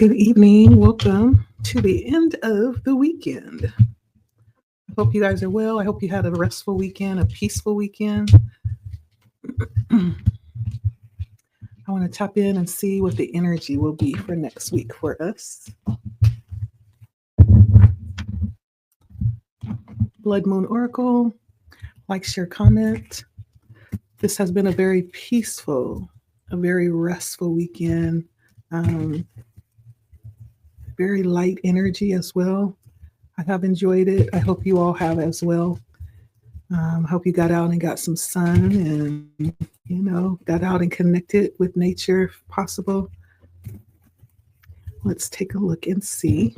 Good evening. Welcome to the end of the weekend. I hope you guys are well. I hope you had a restful weekend, a peaceful weekend. I want to tap in and see what the energy will be for next week for us. Blood Moon Oracle, like, share, comment. This has been a very peaceful, a very restful weekend. Very light energy as well. I have enjoyed it. I hope you all have as well. Hope you got out and got some sun and, got out and connected with nature if possible. Let's take a look and see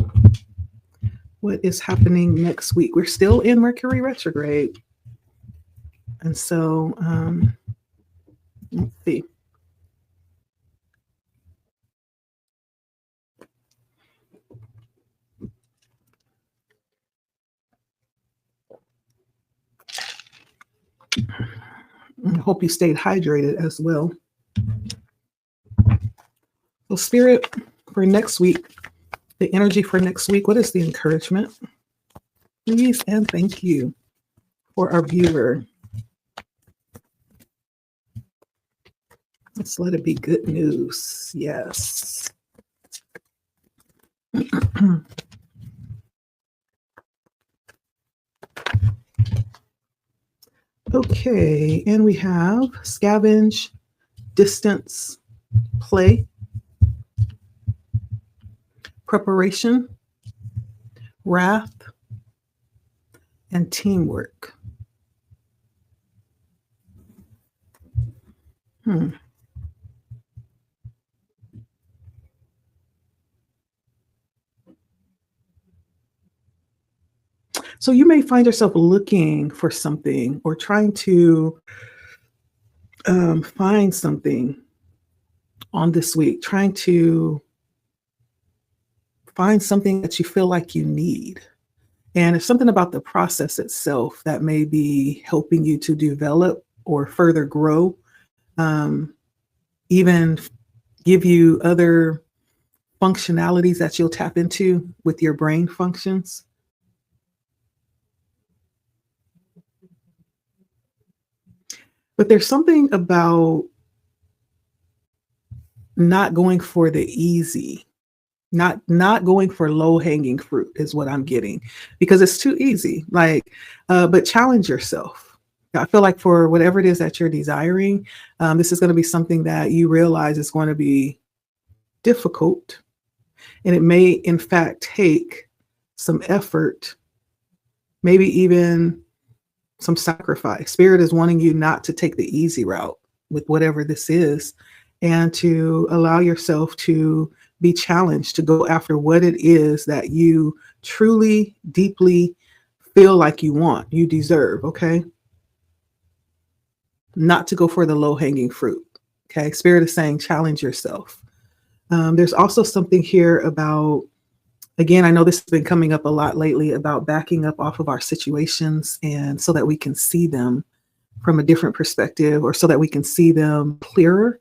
what is happening next week. We're still in Mercury retrograde. And so, let's see. I hope you stayed hydrated as well. So, Spirit, for next week, the energy for next week, what is the encouragement? Please and thank you for our viewer. Let's let it be good news. Yes. Okay, and we have scavenge, distance, play, preparation, wrath, and teamwork. So you may find yourself looking for something or trying to find something on this week, trying to find something that you feel like you need. And it's something about the process itself that may be helping you to develop or further grow, even give you other functionalities that you'll tap into with your brain functions. But there's something about not going for the easy, not going for low-hanging fruit is what I'm getting, because it's too easy. But challenge yourself. I feel like for whatever it is that you're desiring, this is going to be something that you realize is going to be difficult, and it may in fact take some effort, maybe even some sacrifice. Spirit is wanting you not to take the easy route with whatever this is, and to allow yourself to be challenged to go after what it is that you truly, deeply feel like you want, you deserve, okay? Not to go for the low-hanging fruit, okay? Spirit is saying challenge yourself. There's also something here about, again, I know this has been coming up a lot lately, about backing up off of our situations, and so that we can see them from a different perspective, or so that we can see them clearer.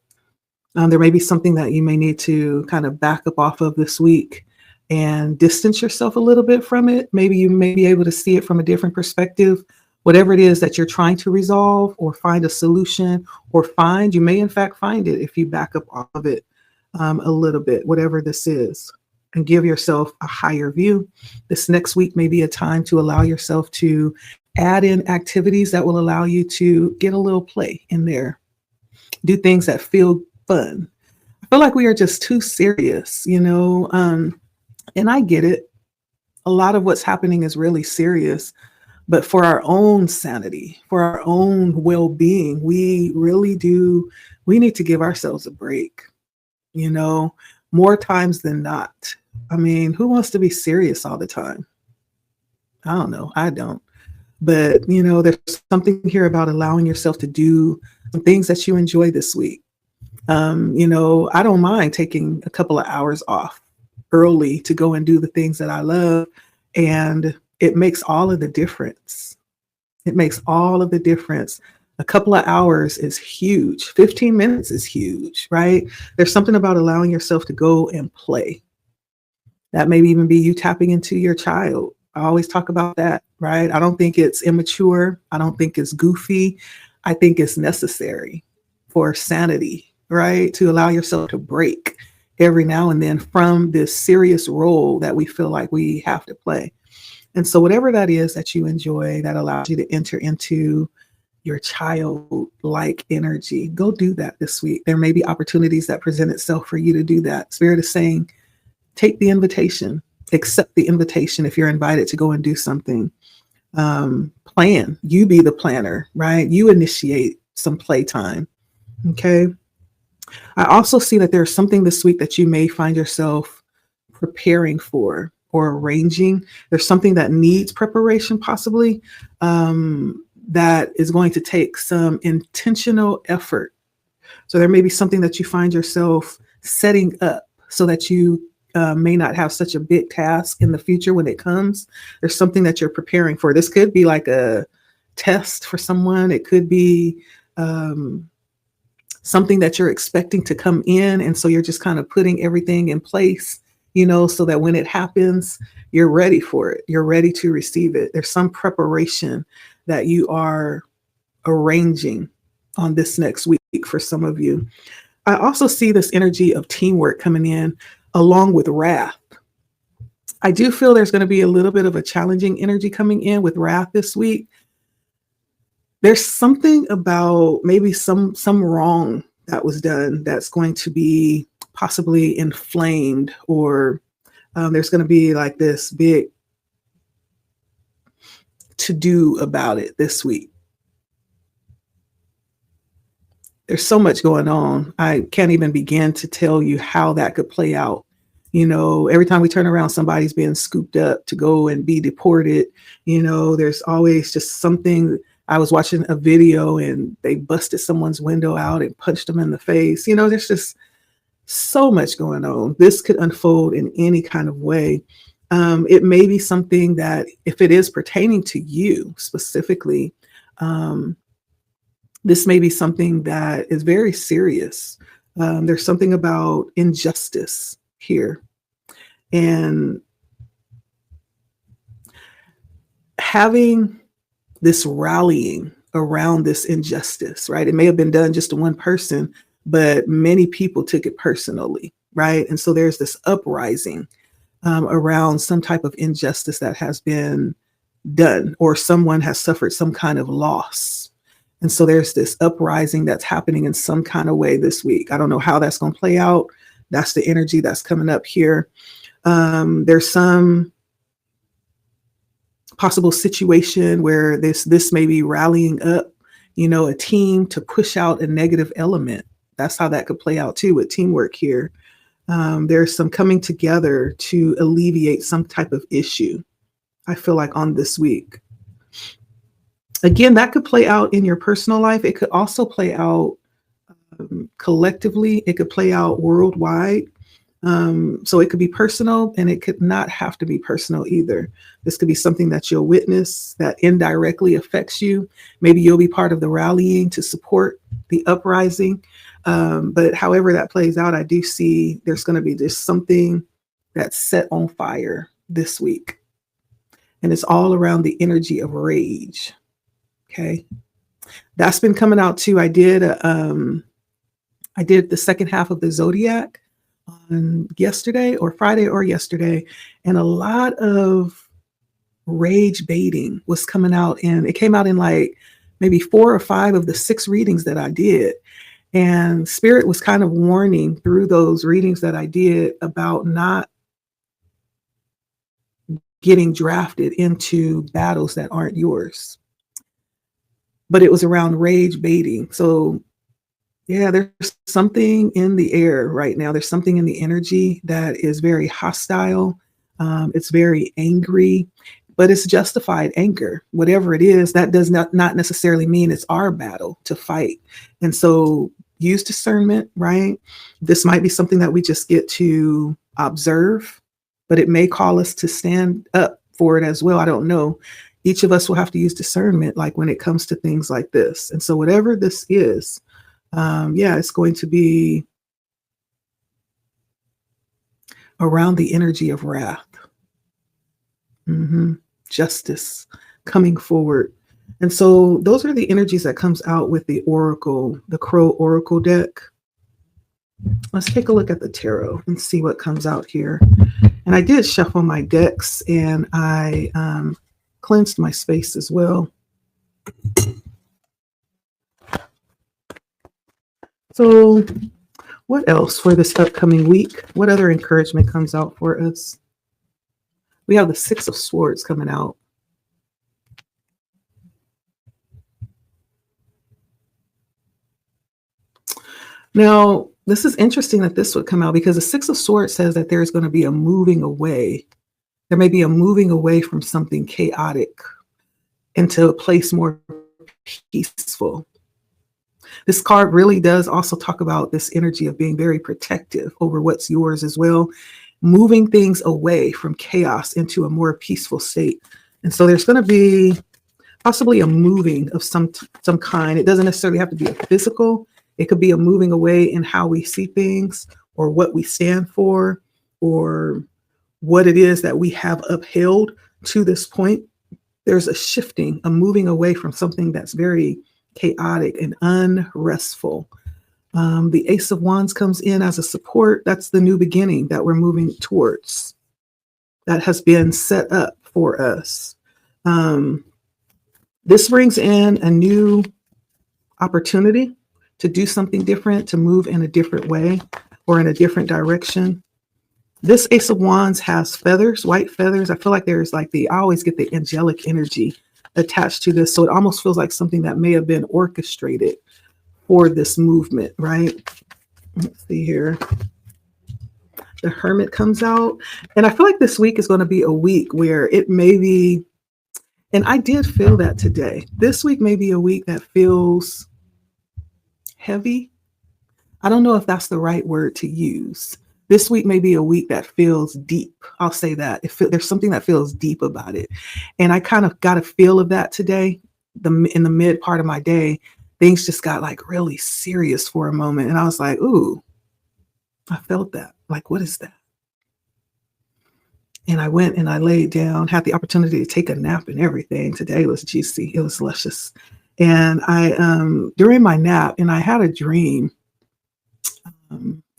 There may be something that you may need to kind of back up off of this week and distance yourself a little bit from it. Maybe you may be able to see it from a different perspective. Whatever it is that you're trying to resolve or find a solution or find, you may in fact find it if you back up off of it a little bit, whatever this is, and give yourself a higher view. This next week may be a time to allow yourself to add in activities that will allow you to get a little play in there. Do things that feel fun. I feel like we are just too serious, and I get it. A lot of what's happening is really serious, but for our own sanity, for our own well-being, we need to give ourselves a break, more times than not. I mean, who wants to be serious all the time? I don't know. I don't. But, there's something here about allowing yourself to do some things that you enjoy this week. I don't mind taking a couple of hours off early to go and do the things that I love. And it makes all of the difference. It makes all of the difference. A couple of hours is huge. 15 minutes is huge, right? There's something about allowing yourself to go and play. That may even be you tapping into your child. I always talk about that, right? I don't think it's immature. I don't think it's goofy. I think it's necessary for sanity, right? To allow yourself to break every now and then from this serious role that we feel like we have to play. And so, whatever that is that you enjoy that allows you to enter into your childlike energy, go do that this week. There may be opportunities that present itself for you to do that. Spirit is saying, take the invitation, accept the invitation if you're invited to go and do something. Plan, you be the planner, right? You initiate some playtime. Okay. I also see that there's something this week that you may find yourself preparing for or arranging. There's something that needs preparation, possibly, that is going to take some intentional effort. So there may be something that you find yourself setting up so that you may not have such a big task in the future when it comes. There's something that you're preparing for. This could be like a test for someone. It could be something that you're expecting to come in. And so you're just kind of putting everything in place, so that when it happens, you're ready for it. You're ready to receive it. There's some preparation that you are arranging on this next week for some of you. I also see this energy of teamwork coming in along with wrath. I do feel there's going to be a little bit of a challenging energy coming in with wrath this week. There's something about maybe some wrong that was done that's going to be possibly inflamed, or there's going to be like this big to do about it this week. There's so much going on. I can't even begin to tell you how that could play out. Every time we turn around, somebody's being scooped up to go and be deported. There's always just something. I was watching a video and they busted someone's window out and punched them in the face. There's just so much going on. This could unfold in any kind of way. It may be something that, if it is pertaining to you specifically, this may be something that is very serious. There's something about injustice here. And having this rallying around this injustice, right? It may have been done just to one person, but many people took it personally, right? And so there's this uprising around some type of injustice that has been done, or someone has suffered some kind of loss. And so there's this uprising that's happening in some kind of way this week. I don't know how that's going to play out. That's the energy that's coming up here. There's some possible situation where this may be rallying up, a team to push out a negative element. That's how that could play out too with teamwork here. There's some coming together to alleviate some type of issue, I feel like, on this week. Again, that could play out in your personal life. It could also play out collectively. It could play out worldwide. So it could be personal, and it could not have to be personal either. This could be something that you'll witness that indirectly affects you. Maybe you'll be part of the rallying to support the uprising. But however that plays out, I do see there's going to be just something that's set on fire this week. And it's all around the energy of rage. Okay. That's been coming out too. I did the second half of the Zodiac on yesterday or Friday or yesterday. And a lot of rage baiting was coming out, and it came out in like maybe 4 or 5 of the 6 readings that I did. And Spirit was kind of warning through those readings that I did about not getting drafted into battles that aren't yours. But it was around rage baiting. So yeah, there's something in the air right now. There's something in the energy that is very hostile. It's very angry, but it's justified anger. Whatever it is, that does not necessarily mean it's our battle to fight. And so use discernment, right? This might be something that we just get to observe, but it may call us to stand up for it as well. I don't know. Each of us will have to use discernment, like when it comes to things like this. And so whatever this is, it's going to be around the energy of wrath. Justice coming forward. And so those are the energies that comes out with the oracle, the Crow Oracle deck. Let's take a look at the tarot and see what comes out here. And I did shuffle my decks, and I cleansed my space as well. So what else for this upcoming week? What other encouragement comes out for us? We have the Six of Swords coming out. Now, this is interesting that this would come out, because the Six of Swords says that there's going to be a moving away. There may be a moving away from something chaotic into a place more peaceful. This card really does also talk about this energy of being very protective over what's yours as well, moving things away from chaos into a more peaceful state. And so there's going to be possibly a moving of some kind. It doesn't necessarily have to be a physical. It could be a moving away in how we see things, or what we stand for, or what it is that we have upheld to this point. There's a shifting, a moving away from something that's very chaotic and unrestful. The Ace of Wands comes in as a support. That's the new beginning that we're moving towards, that has been set up for us. This brings in a new opportunity to do something different, to move in a different way or in a different direction. This Ace of Wands has feathers, white feathers. I feel like there's like I always get the angelic energy attached to this. So it almost feels like something that may have been orchestrated for this movement, right? Let's see here. The Hermit comes out. And I feel like this week is going to be a week where it may be, and I did feel that today. This week may be a week that feels heavy. I don't know if that's the right word to use. This week may be a week that feels deep. I'll say that. There's something that feels deep about it. And I kind of got a feel of that today. In the mid part of my day, things just got like really serious for a moment. And I was like, ooh, I felt that. Like, what is that? And I went and I laid down, had the opportunity to take a nap and everything. Today was juicy. It was luscious. And I, during my nap, and I had a dream.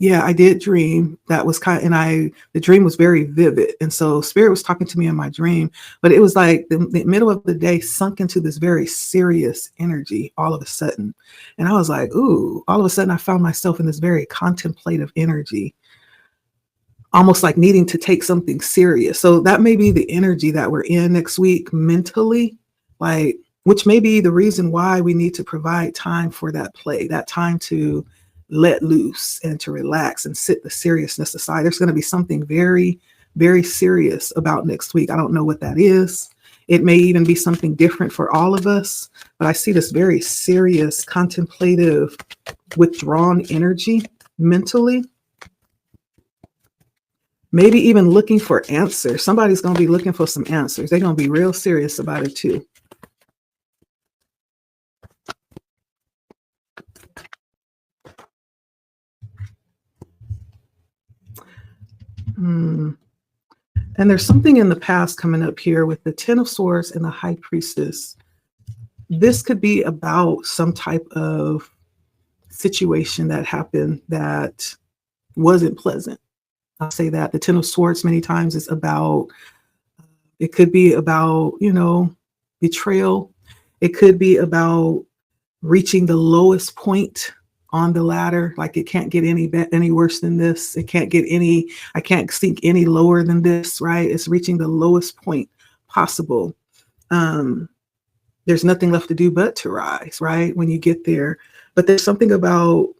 I did dream. That was the dream was very vivid. And so Spirit was talking to me in my dream, but it was like the middle of the day sunk into this very serious energy all of a sudden. And I was like, ooh, all of a sudden I found myself in this very contemplative energy, almost like needing to take something serious. So that may be the energy that we're in next week mentally, which may be the reason why we need to provide time for that play, that time to let loose and to relax and sit the seriousness aside. There's going to be something very, very serious about next week. I don't know what that is. It may even be something different for all of us, but I see this very serious, contemplative, withdrawn energy mentally. Maybe even looking for answers. Somebody's going to be looking for some answers. They're going to be real serious about it too. And there's something in the past coming up here with the Ten of Swords and the High Priestess. This could be about some type of situation that happened that wasn't pleasant. I'll say that. The Ten of Swords many times is about, it could be about, betrayal. It could be about reaching the lowest point on the ladder. Like it can't get any worse than this. I can't sink any lower than this, right? It's reaching the lowest point possible. There's nothing left to do but to rise, right? When you get there. But there's something about,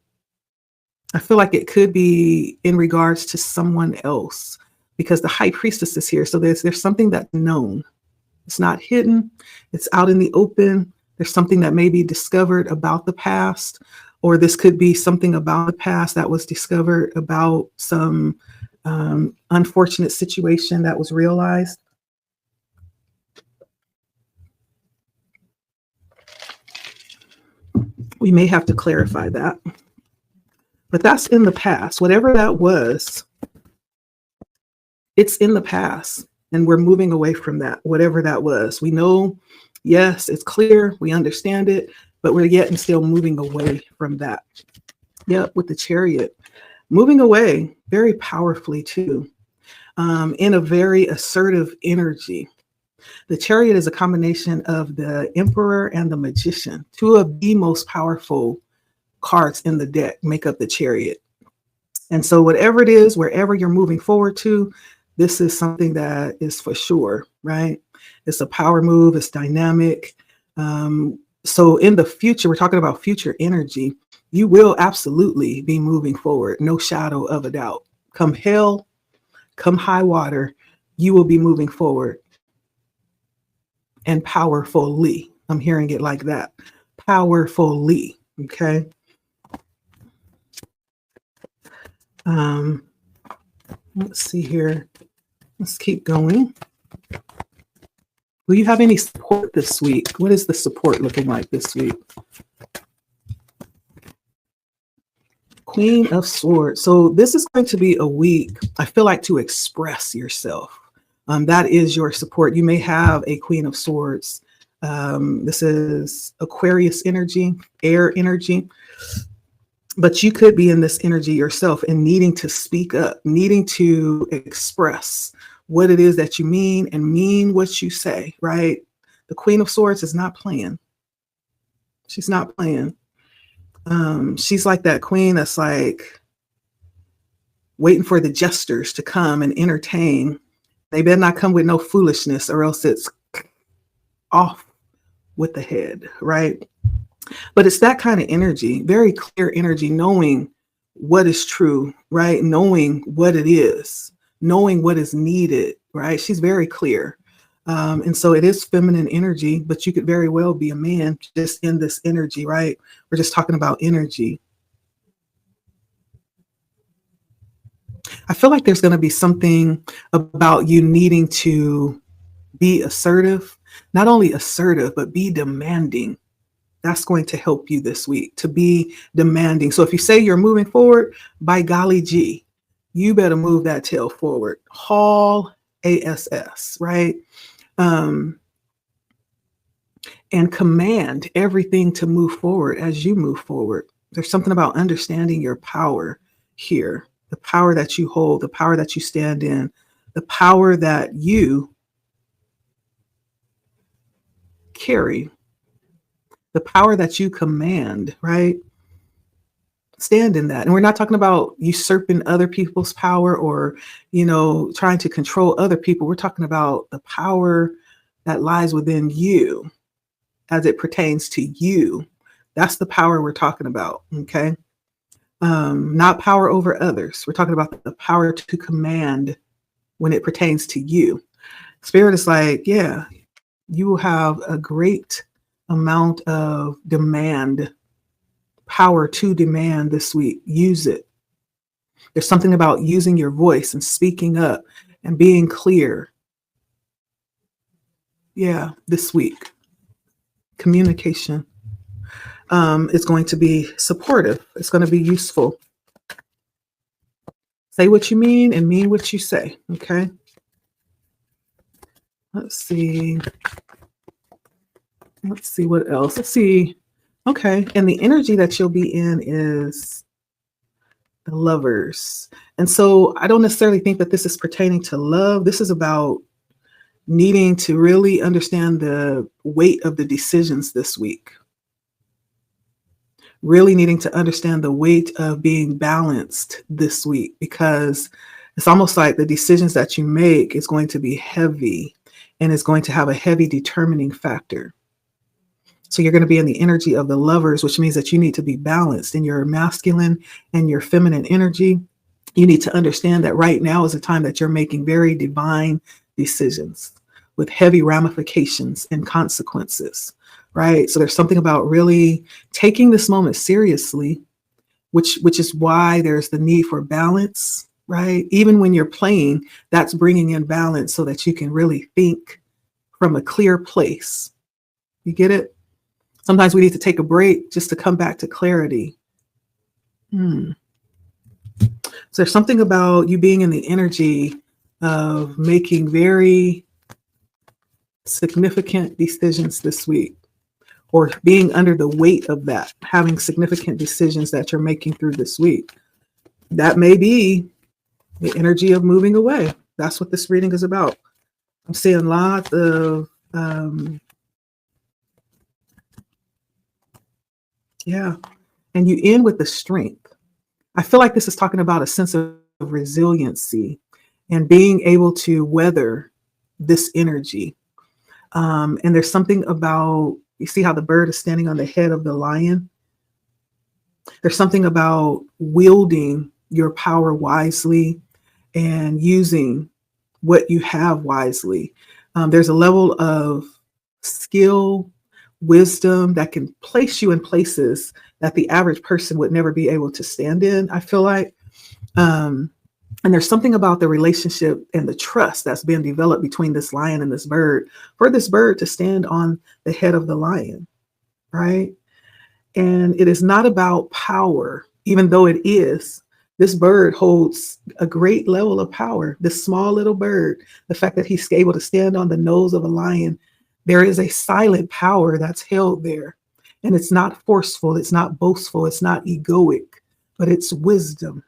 I feel like it could be in regards to someone else, because the High Priestess is here. So there's something that's known. It's not hidden. It's out in the open. There's something that may be discovered about the past, or this could be something about the past that was discovered about some unfortunate situation that was realized. We may have to clarify that. But that's in the past. Whatever that was, It's in the past, and we're moving away from that, whatever that was. We know, yes, it's clear, we understand it, but we're yet and still moving away from that. Yep, with the Chariot, moving away very powerfully too, in a very assertive energy. The Chariot is a combination of the Emperor and the Magician. Two of the most powerful cards in the deck make up the Chariot. And so whatever it is, wherever you're moving forward to, this is something that is for sure, right? It's a power move, it's dynamic. So in the future, we're talking about future energy. You will absolutely be moving forward, no shadow of a doubt. Come hell, come high water, you will be moving forward, and powerfully. I'm hearing it like that. Powerfully. Okay. Let's see here. Let's keep going. Will you have any support this week? What is the support looking like this week? Queen of Swords. So this is going to be a week, I feel like, to express yourself. That is your support. You may have a Queen of Swords. This is Aquarius energy, air energy. But you could be in this energy yourself and needing to speak up, needing to express what it is that you mean and mean what you say, right? The Queen of Swords is not playing. She's not playing. She's like that queen that's like waiting for the jesters to come and entertain. They better not come with no foolishness, or else it's off with the head, right? But it's that kind of energy, very clear energy, knowing what is true, right? Knowing what it is, knowing what is needed, right? She's very clear. And so it is feminine energy, but you could very well be a man just in this energy, right? We're just talking about energy. I feel like there's going to be something about you needing to be assertive, not only assertive, but be demanding. That's going to help you this week, to be demanding. So if you say you're moving forward, by golly gee, you better move that tail forward. Haul ASS, right? And command everything to move forward as you move forward. There's something about understanding your power here, the power that you hold, the power that you stand in, the power that you carry, the power that you command, right? Stand in that. And we're not talking about usurping other people's power or, trying to control other people. We're talking about the power that lies within you as it pertains to you. That's the power we're talking about. Okay. Not power over others. We're talking about the power to command when it pertains to you. Spirit is like, yeah, you will have a great amount of power to demand this week. Use it. There's something about using your voice and speaking up and being clear. Yeah, this week. Communication is going to be supportive. It's going to be useful. Say what you mean and mean what you say. Okay. Let's see what else. Let's see. Okay. And the energy that you'll be in is the Lovers. And so I don't necessarily think that this is pertaining to love. This is about needing to really understand the weight of the decisions this week. Really needing to understand the weight of being balanced this week, because it's almost like the decisions that you make is going to be heavy and is going to have a heavy determining factor. So you're going to be in the energy of the Lovers, which means that you need to be balanced in your masculine and your feminine energy. You need to understand that right now is a time that you're making very divine decisions with heavy ramifications and consequences, right? So there's something about really taking this moment seriously, which is why there's the need for balance, right? Even when you're playing, that's bringing in balance so that you can really think from a clear place. You get it? Sometimes we need to take a break just to come back to clarity. So there's something about you being in the energy of making very significant decisions this week, or being under the weight of that, having significant decisions that you're making through this week. That may be the energy of moving away. That's what this reading is about. I'm seeing lots of, yeah. And you end with the strength. I feel like this is talking about a sense of resiliency and being able to weather this energy. And there's something about, you see how the bird is standing on the head of the lion? There's something about wielding your power wisely and using what you have wisely. There's a level of skill, wisdom that can place you in places that the average person would never be able to stand in, I feel like. And there's something about the relationship and the trust that's been developed between this lion and this bird, for this bird to stand on the head of the lion, right? And it is not about power, even though it is. This bird holds a great level of power. This small little bird, the fact that he's able to stand on the nose of a lion, there is a silent power that's held there. And it's not forceful, it's not boastful, it's not egoic, but it's wisdom.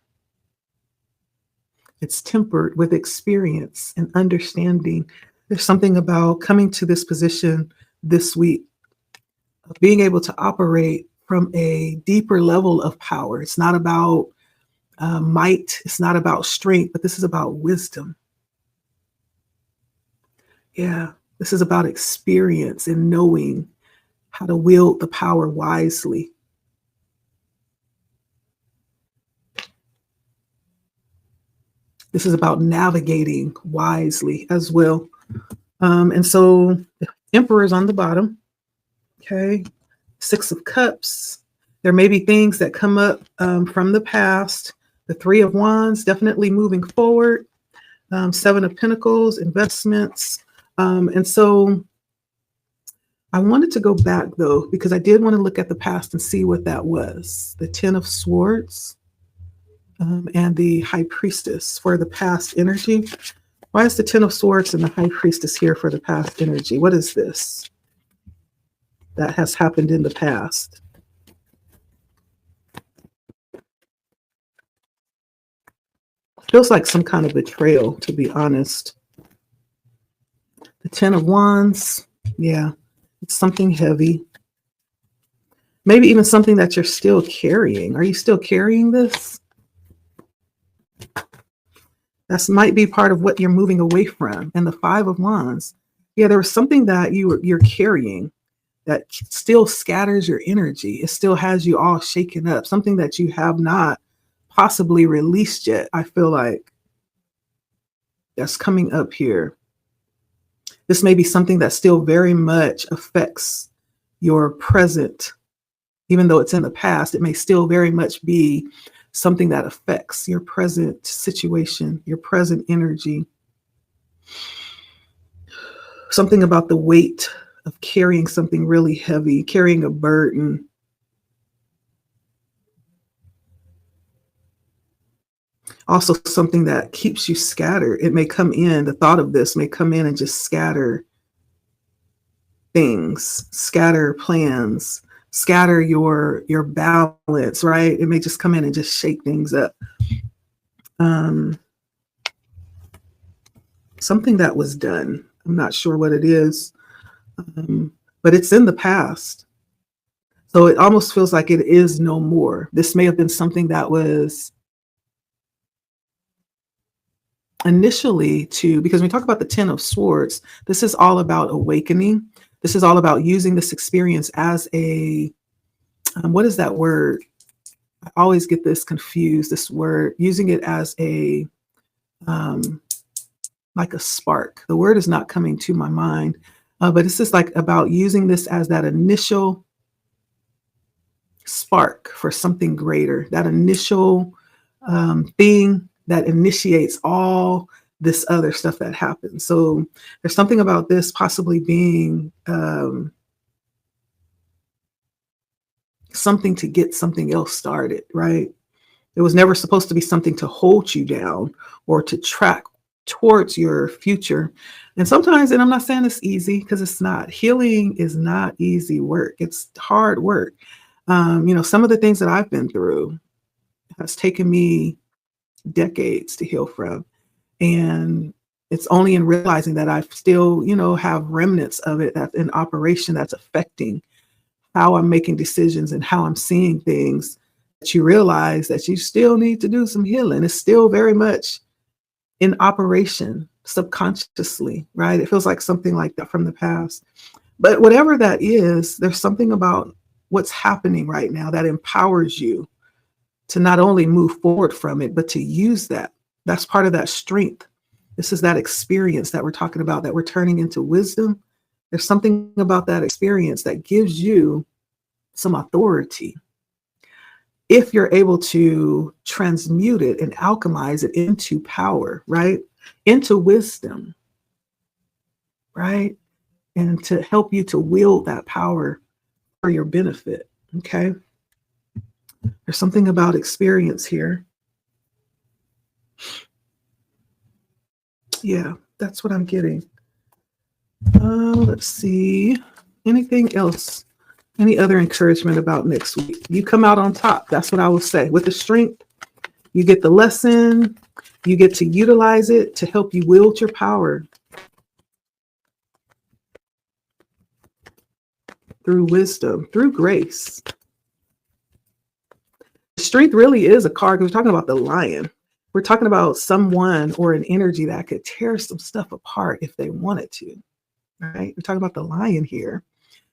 It's tempered with experience and understanding. There's something about coming to this position this week, of being able to operate from a deeper level of power. It's not about might, it's not about strength, but this is about wisdom. Yeah, this is about experience and knowing how to wield the power wisely. This is about navigating wisely as well. And so the Emperor is on the bottom. Okay. 6 of Cups. There may be things that come up from the past. The 3 of Wands, definitely moving forward. 7 of Pentacles, investments. And so I wanted to go back, though, because I did want to look at the past and see what that was. The 10 of Swords. And the High Priestess for the past energy. Why is the 10 of Swords and the High Priestess here for the past energy? What is this that has happened in the past? Feels like some kind of betrayal, to be honest. The 10 of Wands, yeah, it's something heavy. Maybe even something that you're still carrying. Are you still carrying this? That might be part of what you're moving away from. And the 5 of Wands, yeah, there was something that you're carrying that still scatters your energy. It still has you all shaken up, something that you have not possibly released yet. I feel like that's coming up here. This may be something that still very much affects your present, even though it's in the past. It may still very much be something that affects your present situation, your present energy. Something about the weight of carrying something really heavy, carrying a burden. Also something that keeps you scattered. It may come in, the thought of this may come in and just scatter things, scatter plans, scatter your balance, right? It may just come in and just shake things up. Something that was done. I'm not sure what it is, but it's in the past. So it almost feels like it is no more. This may have been something that was initially because when we talk about the 10 of Swords, this is all about awakening. This is all about using this experience as a, what is that word? I always get this confused, this word, using it as a, like a spark. The word is not coming to my mind, but it's just like about using this as that initial spark for something greater, that initial thing that initiates all this other stuff that happens. So there's something about this possibly being something to get something else started, right? It was never supposed to be something to hold you down or to track towards your future. And sometimes, and I'm not saying it's easy because it's not. Healing is not easy work. It's hard work. Some of the things that I've been through has taken me decades to heal from. And it's only in realizing that I still, have remnants of it that's in operation that's affecting how I'm making decisions and how I'm seeing things, that you realize that you still need to do some healing. It's still very much in operation subconsciously, right? It feels like something like that from the past. But whatever that is, there's something about what's happening right now that empowers you to not only move forward from it, but to use that. That's part of that strength. This is that experience that we're talking about, that we're turning into wisdom. There's something about that experience that gives you some authority if you're able to transmute it and alchemize it into power, right? Into wisdom, right? And to help you to wield that power for your benefit, okay? There's something about experience here. Yeah, that's what I'm getting. Let's see. Anything else? Any other encouragement about next week? You come out on top. That's what I will say. With the strength, you get the lesson. You get to utilize it to help you wield your power through wisdom, through grace. Strength really is a card. We're talking about the lion. We're talking about someone or an energy that could tear some stuff apart if they wanted to, right? We're talking about the lion here.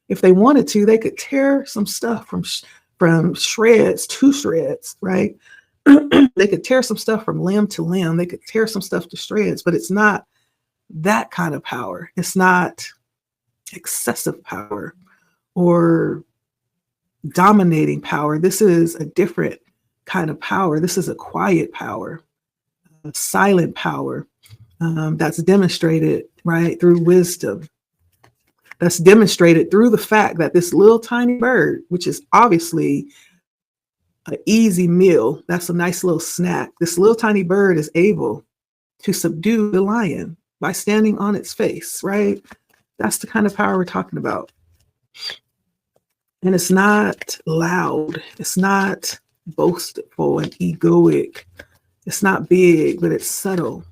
If they wanted to, they could tear some stuff from shreds to shreds, right? They could tear some stuff from limb to limb. They could tear some stuff to shreds, but it's not that kind of power. It's not excessive power or dominating power. This is a different kind of power. This is a quiet power, a silent power that's demonstrated, right, through wisdom. That's demonstrated through the fact that this little tiny bird, which is obviously an easy meal, that's a nice little snack. This little tiny bird is able to subdue the lion by standing on its face, right? That's the kind of power we're talking about. And it's not loud. It's not boastful and egoic. It's not big, but it's subtle,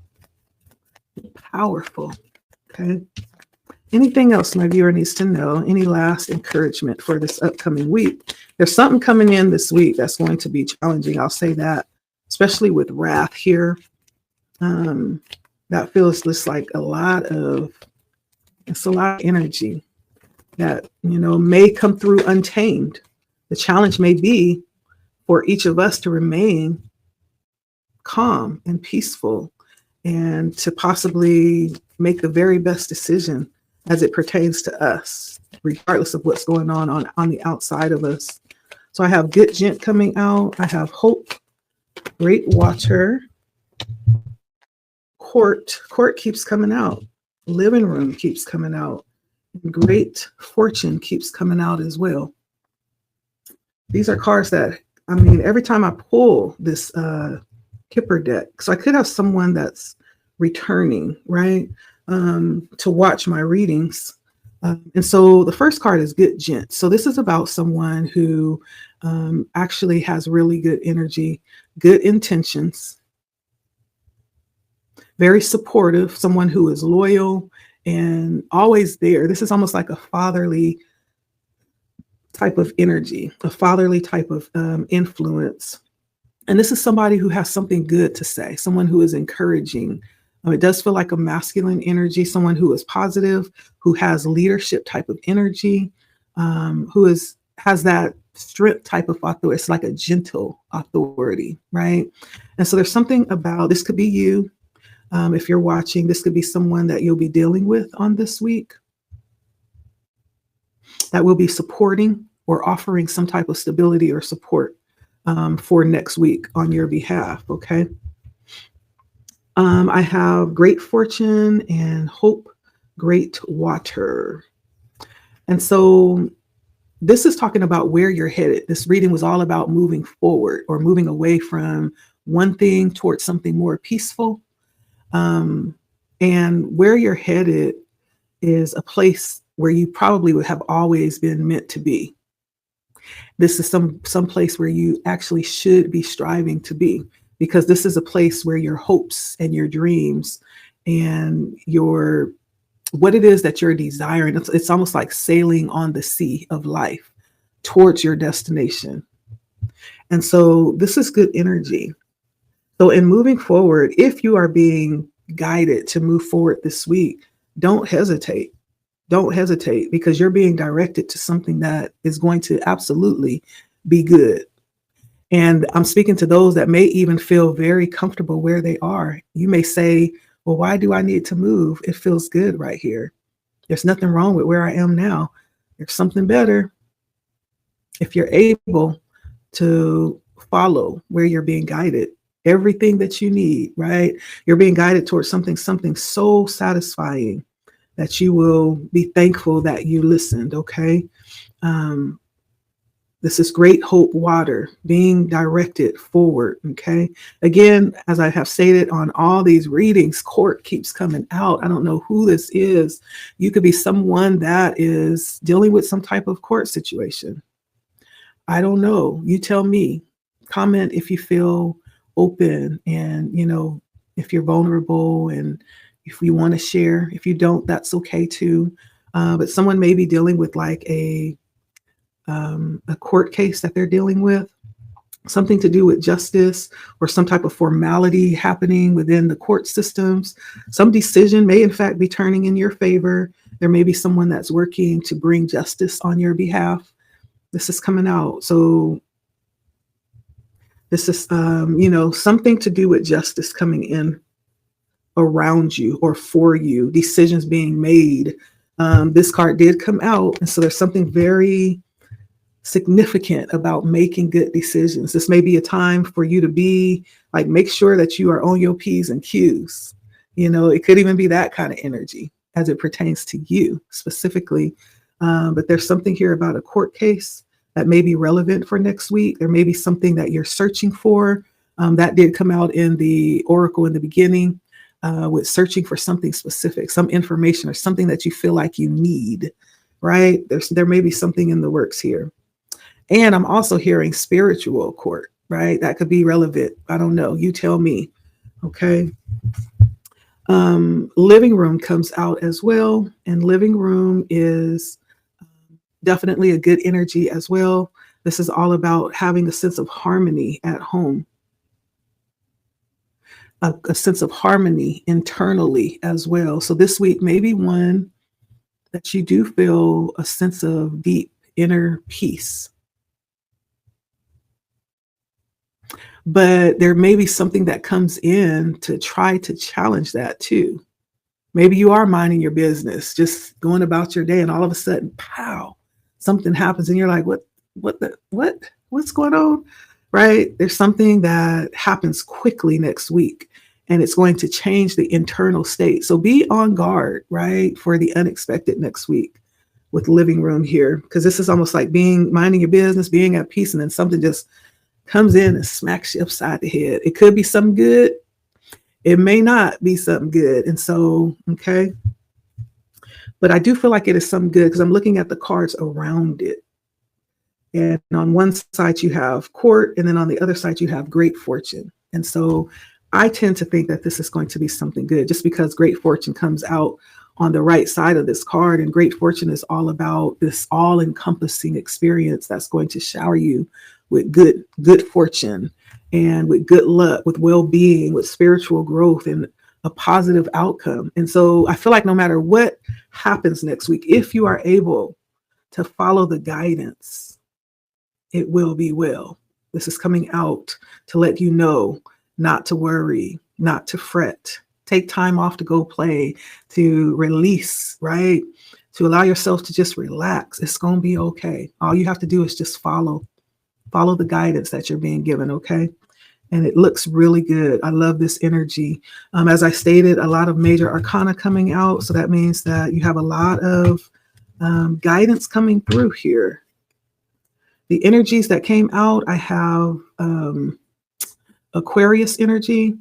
powerful. Okay. Anything else my viewer needs to know? Any last encouragement for this upcoming week? There's something coming in this week that's going to be challenging. I'll say that, especially with wrath here. That feels just like a lot of energy that, may come through untamed. The challenge may be for each of us to remain calm and peaceful and to possibly make the very best decision as it pertains to us, regardless of what's going on the outside of us. So I have Good Gent coming out. I have Hope, Great Water, Court keeps coming out. Living Room keeps coming out. Great Fortune keeps coming out as well. These are cards that, every time I pull this Kipper deck, so I could have someone that's returning, right, to watch my readings. And so the first card is Good Gent. So this is about someone who actually has really good energy, good intentions, very supportive, someone who is loyal and always there. This is almost like a fatherly type of energy, a fatherly type of influence. And this is somebody who has something good to say, someone who is encouraging. It does feel like a masculine energy, someone who is positive, who has leadership type of energy, who has that strength type of authority. It's like a gentle authority, right? And so there's something about, this could be you. If you're watching, this could be someone that you'll be dealing with on this week that will be supporting or offering some type of stability or support for next week on your behalf, okay? I have Great Fortune and Hope, Great Water. And so this is talking about where you're headed. This reading was all about moving forward or moving away from one thing towards something more peaceful. And where you're headed is a place where you probably would have always been meant to be. This is some place where you actually should be striving to be, because this is a place where your hopes and your dreams and your what it is that you're desiring, it's almost like sailing on the sea of life towards your destination. And so this is good energy. So in moving forward, if you are being guided to move forward this week, don't hesitate. Don't hesitate, because you're being directed to something that is going to absolutely be good. And I'm speaking to those that may even feel very comfortable where they are. You may say, well, why do I need to move? It feels good right here. There's nothing wrong with where I am now. There's something better. If you're able to follow where you're being guided, everything that you need, right? You're being guided towards something so satisfying that you will be thankful that you listened, okay? This is great hope water being directed forward, okay? Again, as I have stated on all these readings, court keeps coming out. I don't know who this is. You could be someone that is dealing with some type of court situation. I don't know. You tell me. Comment if you feel open, and, if you're vulnerable, and if you want to share. If you don't, that's okay too. But someone may be dealing with like a court case that they're dealing with, something to do with justice or some type of formality happening within the court systems. Some decision may in fact be turning in your favor. There may be someone that's working to bring justice on your behalf. This is coming out. So this is, something to do with justice coming in around you or for you, decisions being made. This card did come out. And so there's something very significant about making good decisions. This may be a time for you to be like, make sure that you are on your P's and Q's. It could even be that kind of energy as it pertains to you specifically. But there's something here about a court case that may be relevant for next week. There may be something that you're searching for. That did come out in the oracle in the beginning, with searching for something specific, some information or something that you feel like you need, right? There may be something in the works here. And I'm also hearing spiritual court, right? That could be relevant. I don't know. You tell me. Okay. Living room comes out as well. And living room is definitely a good energy as well. This is all about having a sense of harmony at home, a sense of harmony internally as well. So this week may be one that you do feel a sense of deep inner peace. But there may be something that comes in to try to challenge that too. Maybe you are minding your business, just going about your day, and all of a sudden, pow, something happens and you're like, what's going on? Right? There's something that happens quickly next week, and it's going to change the internal state. So be on guard, right, for the unexpected next week with living room here, because this is almost like minding your business, being at peace, and then something just comes in and smacks you upside the head. It could be something good. It may not be something good. And so, okay. But I do feel like it is something good because I'm looking at the cards around it. And on one side you have court, and then on the other side you have great fortune. And so I tend to think that this is going to be something good, just because great fortune comes out on the right side of this card. And great fortune is all about this all-encompassing experience that's going to shower you with good fortune, and with good luck, with well-being, with spiritual growth, and a positive outcome. And so I feel like no matter what happens next week, if you are able to follow the guidance, it will be well. This is coming out to let you know not to worry, not to fret. Take time off to go play, to release, right? To allow yourself to just relax. It's going to be okay. All you have to do is just follow the guidance that you're being given, okay? And it looks really good. I love this energy. As I stated, a lot of major arcana coming out. So that means that you have a lot of guidance coming through here. The energies that came out, I have Aquarius energy,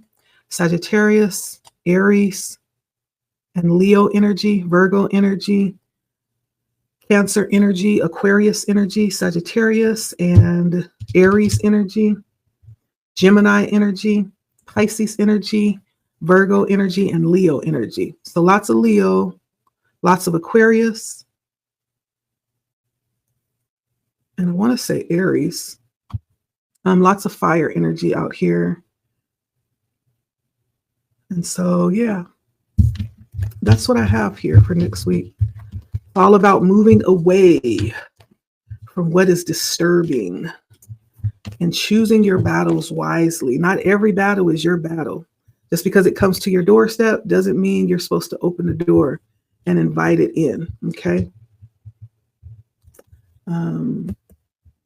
Sagittarius, Aries and Leo energy, Virgo energy, Cancer energy, Aquarius energy, Sagittarius and Aries energy, Gemini energy, Pisces energy, Virgo energy, and Leo energy. So lots of Leo, lots of Aquarius, and I want to say Aries. Lots of fire energy out here. And so, yeah, that's what I have here for next week. All about moving away from what is disturbing and choosing your battles wisely. Not every battle is your battle. Just because it comes to your doorstep doesn't mean you're supposed to open the door and invite it in. Okay.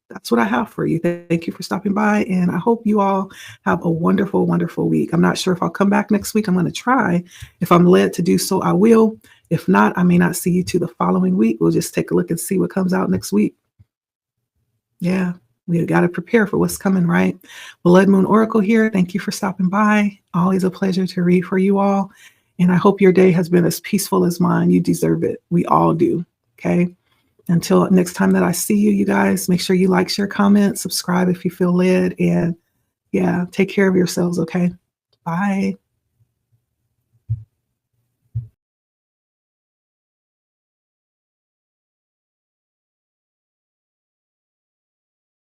That's what I have for you. Thank you for stopping by. And I hope you all have a wonderful, wonderful week. I'm not sure if I'll come back next week. I'm going to try. If I'm led to do so, I will. If not, I may not see you to the following week. We'll just take a look and see what comes out next week. Yeah, we got to prepare for what's coming, right? Blood Moon Oracle here. Thank you for stopping by. Always a pleasure to read for you all. And I hope your day has been as peaceful as mine. You deserve it. We all do. Okay. Until next time that I see you, you guys, make sure you like, share, comment, subscribe if you feel led. And yeah, take care of yourselves. Okay. Bye.